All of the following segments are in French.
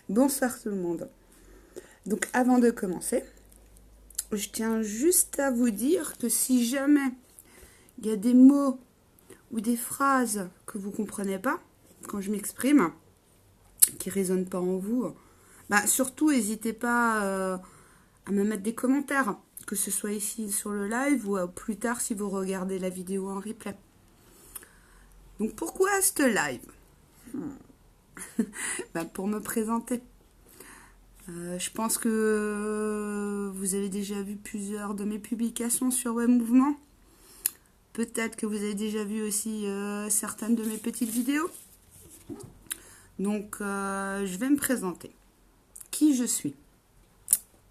Bonsoir tout le monde. Donc avant de commencer, je tiens juste à vous dire que si jamais il y a des mots ou des phrases que vous ne comprenez pas quand je m'exprime, qui ne résonnent pas en vous, surtout n'hésitez pas à me mettre des commentaires, que ce soit ici sur le live ou plus tard si vous regardez la vidéo en replay. Donc pourquoi ce live? Pour me présenter. Je pense que vous avez déjà vu plusieurs de mes publications sur Web Mouvement. Peut-être que vous avez déjà vu aussi certaines de mes petites vidéos. Donc, je vais me présenter. Qui je suis?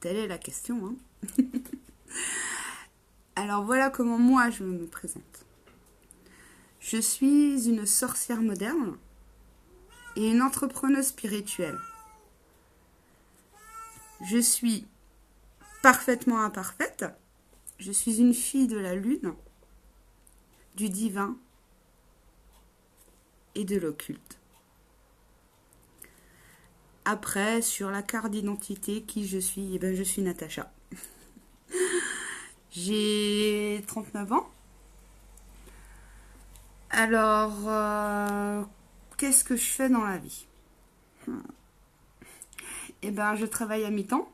Telle est la question. Hein. Alors, voilà comment moi je me présente. Je suis une sorcière moderne et une entrepreneuse spirituelle. Je suis parfaitement imparfaite. Je suis une fille de la lune, du divin et de l'occulte. Après, sur la carte d'identité, qui je suis? Je suis Natacha. J'ai 39 ans. Alors, qu'est-ce que je fais dans la vie? Je travaille à mi-temps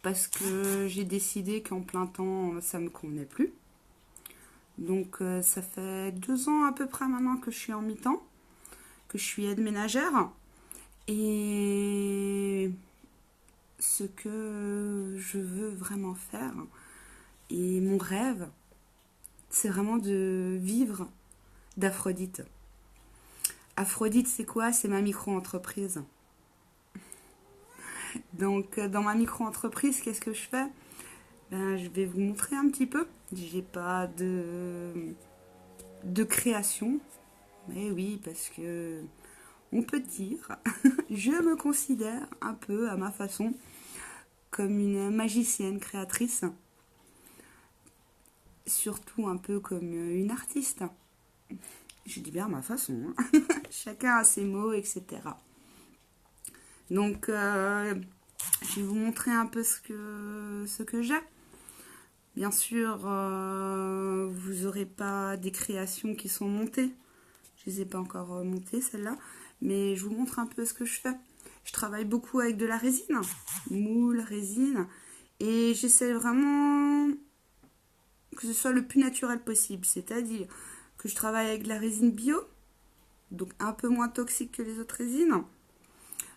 parce que j'ai décidé qu'en plein temps, ça ne me convenait plus. Donc, ça fait 2 ans à peu près maintenant que je suis en mi-temps, que je suis aide ménagère. Et ce que je veux vraiment faire, et mon rêve, c'est vraiment de vivre d'Aphrodite. Aphrodite, c'est quoi? C'est ma micro-entreprise. Donc, dans ma micro-entreprise, qu'est-ce que je fais? Je vais vous montrer un petit peu. J'ai pas de création. Mais oui, parce que on peut dire, je me considère un peu à ma façon comme une magicienne créatrice. Surtout un peu comme une artiste. Je dis bien à ma façon. Hein. Chacun a ses mots, etc. Donc, je vais vous montrer un peu ce que j'ai. Bien sûr, vous n'aurez pas des créations qui sont montées. Je ne les ai pas encore montées, celles-là. Mais je vous montre un peu ce que je fais. Je travaille beaucoup avec de la résine, moule, résine. Et j'essaie vraiment que ce soit le plus naturel possible. C'est-à-dire que je travaille avec de la résine bio, donc un peu moins toxique que les autres résines,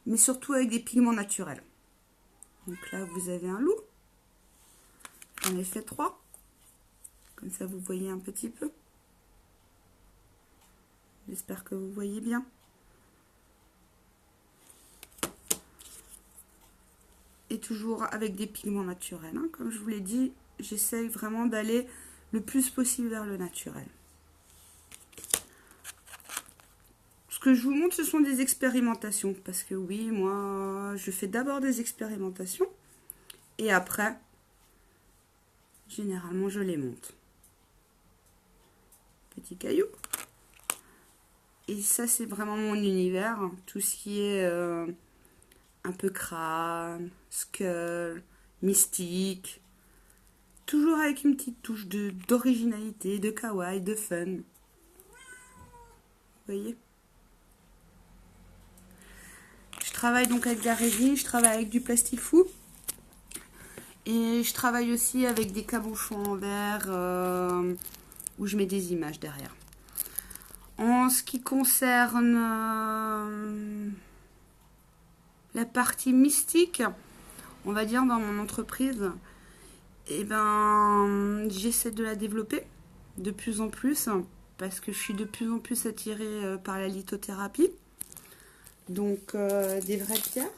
mais surtout avec des pigments naturels. Donc là, vous avez un loup. J'en ai fait 3. Comme ça, vous voyez un petit peu. J'espère que vous voyez bien. Et toujours avec des pigments naturels. Hein. Comme je vous l'ai dit, j'essaye vraiment d'aller le plus possible vers le naturel. Ce que je vous montre, ce sont des expérimentations. Parce que oui, moi, je fais d'abord des expérimentations. Et après, généralement, je les monte. Petit caillou. Et ça, c'est vraiment mon univers. Tout ce qui est un peu crâne, skull, mystique. Toujours avec une petite touche d'originalité, de kawaii, de fun. Vous voyez? Je travaille donc avec de la résine, je travaille avec du plastique fou. Et je travaille aussi avec des cabochons en verre où je mets des images derrière. En ce qui concerne la partie mystique, on va dire dans mon entreprise, j'essaie de la développer de plus en plus parce que je suis de plus en plus attirée par la lithothérapie. Donc des vraies pierres,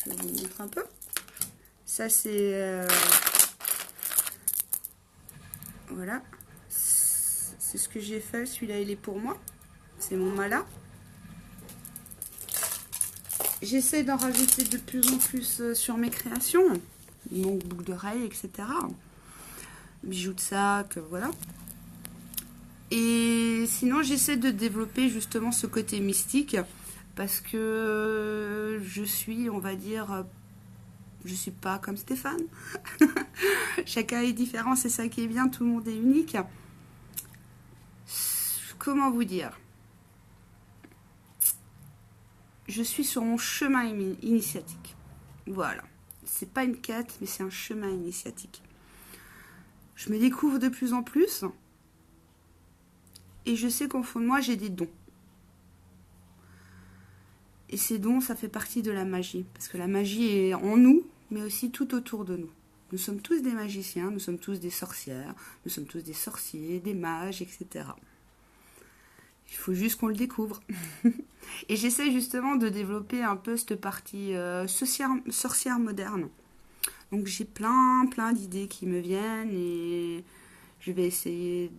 je vous montre un peu. Ça c'est voilà, c'est ce que j'ai fait. Celui-là il est pour moi, c'est mon mala. J'essaie d'en rajouter de plus en plus sur mes créations, mon boucle d'oreille, etc. Bijoux de sac, voilà. Et sinon j'essaie de développer justement ce côté mystique parce que je suis, on va dire, je suis pas comme Stéphane. Chacun est différent, c'est ça qui est bien, tout le monde est unique. Comment vous dire? Je suis sur mon chemin initiatique. Voilà. C'est pas une quête, mais c'est un chemin initiatique. Je me découvre de plus en plus. Et je sais qu'au fond de moi, j'ai des dons. Et ces dons, ça fait partie de la magie. Parce que la magie est en nous, mais aussi tout autour de nous. Nous sommes tous des magiciens, nous sommes tous des sorcières, nous sommes tous des sorciers, des mages, etc. Il faut juste qu'on le découvre. Et j'essaie justement de développer un peu cette partie sorcière moderne. Donc j'ai plein d'idées qui me viennent et je vais essayer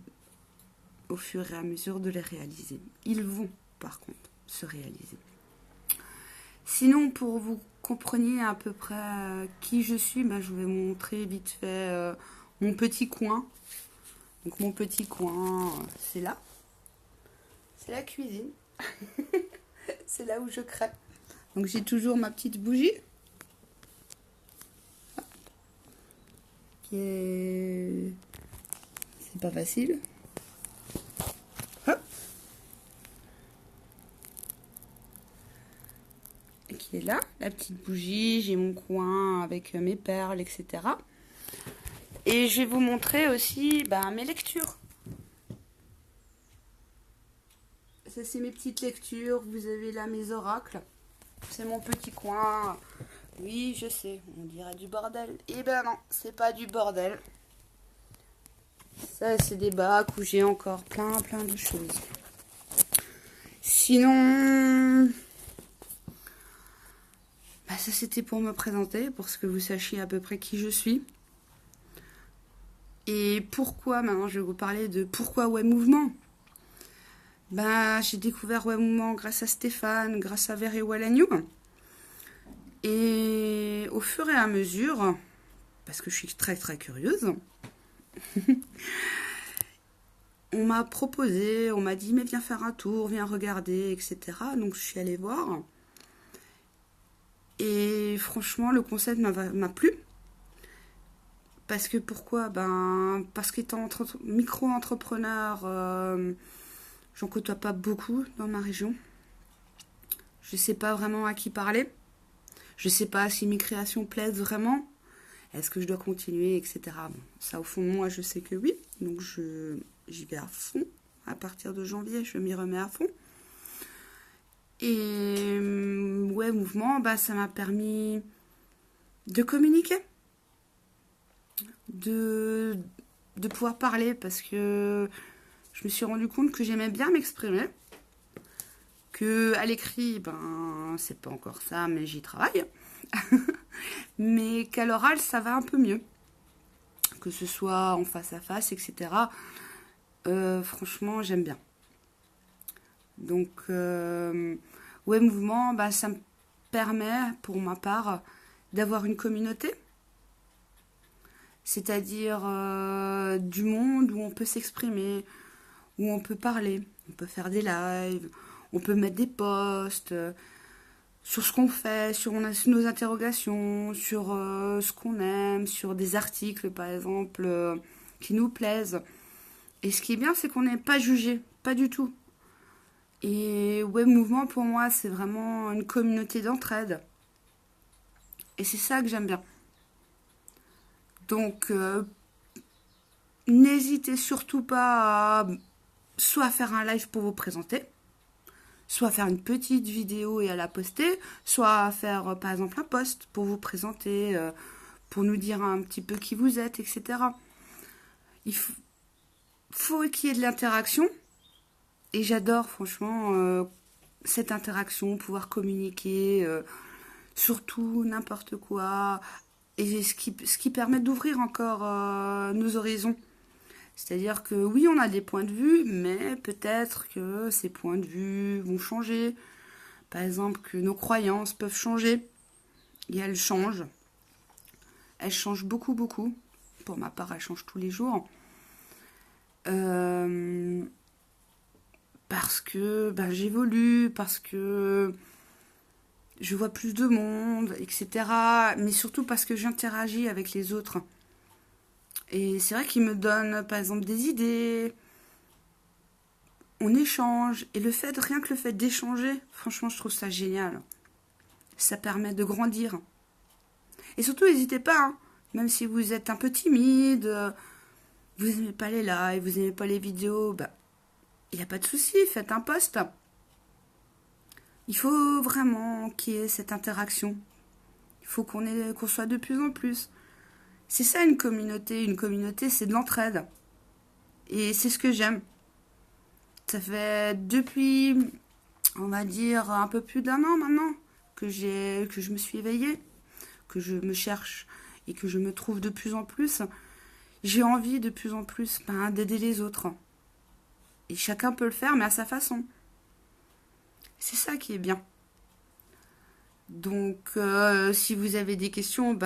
au fur et à mesure de les réaliser. Ils vont par contre se réaliser. Sinon, pour vous compreniez à peu près qui je suis, je vais vous montrer vite fait mon petit coin. Donc mon petit coin, c'est là. C'est la cuisine. C'est là où je crée. Donc j'ai toujours ma petite bougie. C'est pas facile. Hop. Qui est là, la petite bougie. J'ai mon coin avec mes perles, etc. Et je vais vous montrer aussi mes lectures. Ça, c'est mes petites lectures. Vous avez là mes oracles. C'est mon petit coin. Oui, je sais, on dirait du bordel. Eh ben non, c'est pas du bordel. Ça, c'est des bacs où j'ai encore plein de choses. Sinon, ça c'était pour me présenter, pour que vous sachiez à peu près qui je suis. Et pourquoi, maintenant je vais vous parler de pourquoi Ouais Mouvement. J'ai découvert Ouais Mouvement grâce à Stéphane, grâce à Very Well and You. Et au fur et à mesure, parce que je suis très curieuse, on m'a proposé, on m'a dit mais viens faire un tour, viens regarder, etc. Donc je suis allée voir. Et franchement, le concept m'a plu. Parce que pourquoi? Parce qu'étant micro-entrepreneur, j'en côtoie pas beaucoup dans ma région. Je sais pas vraiment à qui parler. Je sais pas si mes créations plaisent vraiment. Est-ce que je dois continuer, etc. Ça, au fond de moi, je sais que oui. Donc, j'y vais à fond. À partir de janvier, je m'y remets à fond. Et Ouais Mouvement, ça m'a permis de communiquer. De pouvoir parler parce que je me suis rendu compte que j'aimais bien m'exprimer. Que à l'écrit, c'est pas encore ça, mais j'y travaille. Mais qu'à l'oral, ça va un peu mieux. Que ce soit en face à face, etc. Franchement, j'aime bien. Donc, Ouais Mouvement, ça me permet, pour ma part, d'avoir une communauté. C'est-à-dire du monde où on peut s'exprimer, où on peut parler, on peut faire des lives, on peut mettre des posts sur ce qu'on fait, sur nos interrogations, sur ce qu'on aime, sur des articles par exemple qui nous plaisent. Et ce qui est bien, c'est qu'on n'est pas jugé, pas du tout. Et Ouais Mouvement, pour moi, c'est vraiment une communauté d'entraide. Et c'est ça que j'aime bien. Donc, n'hésitez surtout pas à soit faire un live pour vous présenter, soit faire une petite vidéo et à la poster, soit faire par exemple un post pour vous présenter, pour nous dire un petit peu qui vous êtes, etc. Il faut qu'il y ait de l'interaction. Et j'adore franchement cette interaction, pouvoir communiquer sur tout, n'importe quoi. Et ce qui permet d'ouvrir encore nos horizons. C'est-à-dire que oui, on a des points de vue, mais peut-être que ces points de vue vont changer. Par exemple, que nos croyances peuvent changer. Et elles changent. Elles changent beaucoup. Pour ma part, elles changent tous les jours. parce que ben, j'évolue, parce que je vois plus de monde, etc. Mais surtout parce que j'interagis avec les autres. Et c'est vrai qu'ils me donnent, par exemple, des idées. On échange. Et rien que le fait d'échanger, franchement, je trouve ça génial. Ça permet de grandir. Et surtout, n'hésitez pas, hein, même si vous êtes un peu timide, vous n'aimez pas les lives, vous n'aimez pas les vidéos, bah, il n'y a pas de souci, faites un post. Il faut vraiment qu'il y ait cette interaction. Il faut qu'on soit de plus en plus. C'est ça une communauté. Une communauté, c'est de l'entraide. Et c'est ce que j'aime. Ça fait depuis, on va dire, un peu plus d'un an maintenant que je me suis éveillée, que je me cherche et que je me trouve de plus en plus. J'ai envie de plus en plus d'aider les autres. Et chacun peut le faire, mais à sa façon. C'est ça qui est bien. Donc, si vous avez des questions,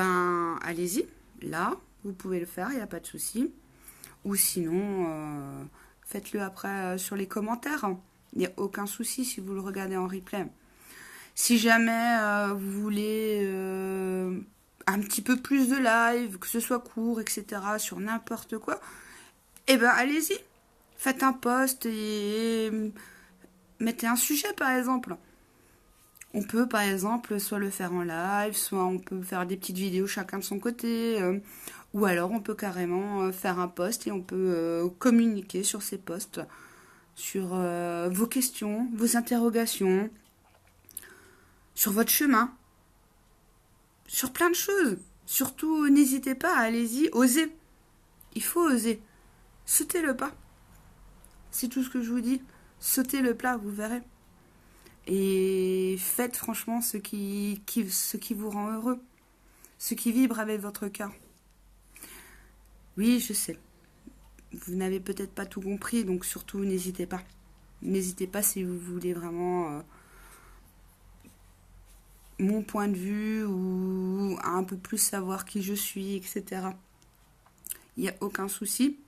allez-y. Là, vous pouvez le faire, il n'y a pas de souci. Ou sinon, faites-le après sur les commentaires. Il n'y a aucun souci si vous le regardez en replay. Si jamais vous voulez un petit peu plus de live, que ce soit court, etc., sur n'importe quoi, allez-y. Faites un post et mettez un sujet, par exemple. On peut, par exemple, soit le faire en live, soit on peut faire des petites vidéos chacun de son côté, ou alors on peut carrément faire un post et on peut communiquer sur ces posts, sur vos questions, vos interrogations, sur votre chemin, sur plein de choses. Surtout, n'hésitez pas, allez-y, osez. Il faut oser. Sautez le pas. C'est tout ce que je vous dis. Sautez le plat, vous verrez. Et faites franchement ce qui vous rend heureux. Ce qui vibre avec votre cœur. Oui, je sais. Vous n'avez peut-être pas tout compris, donc surtout n'hésitez pas. N'hésitez pas si vous voulez vraiment mon point de vue ou un peu plus savoir qui je suis, etc. Il n'y a aucun souci.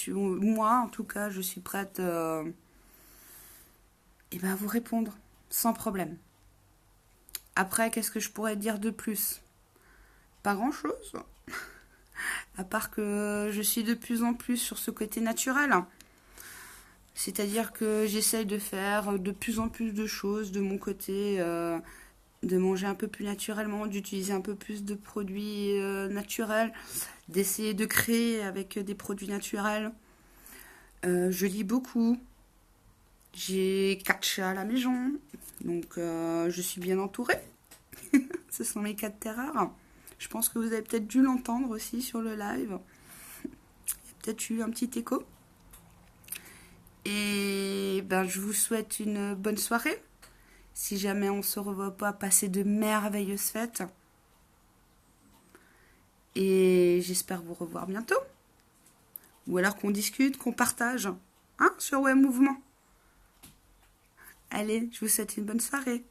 Moi, en tout cas, je suis prête à vous répondre sans problème. Après, qu'est-ce que je pourrais dire de plus? Pas grand-chose. À part que je suis de plus en plus sur ce côté naturel. C'est-à-dire que j'essaye de faire de plus en plus de choses de mon côté, de manger un peu plus naturellement, d'utiliser un peu plus de produits naturels, d'essayer de créer avec des produits naturels. Je lis beaucoup. J'ai 4 chats à la maison, donc je suis bien entourée. Ce sont mes 4 terreurs. Je pense que vous avez peut-être dû l'entendre aussi sur le live. Il y a peut-être eu un petit écho. Et je vous souhaite une bonne soirée. Si jamais on ne se revoit pas, passez de merveilleuses fêtes. Et j'espère vous revoir bientôt. Ou alors qu'on discute, qu'on partage. Sur Ouais Mouvement. Allez, je vous souhaite une bonne soirée.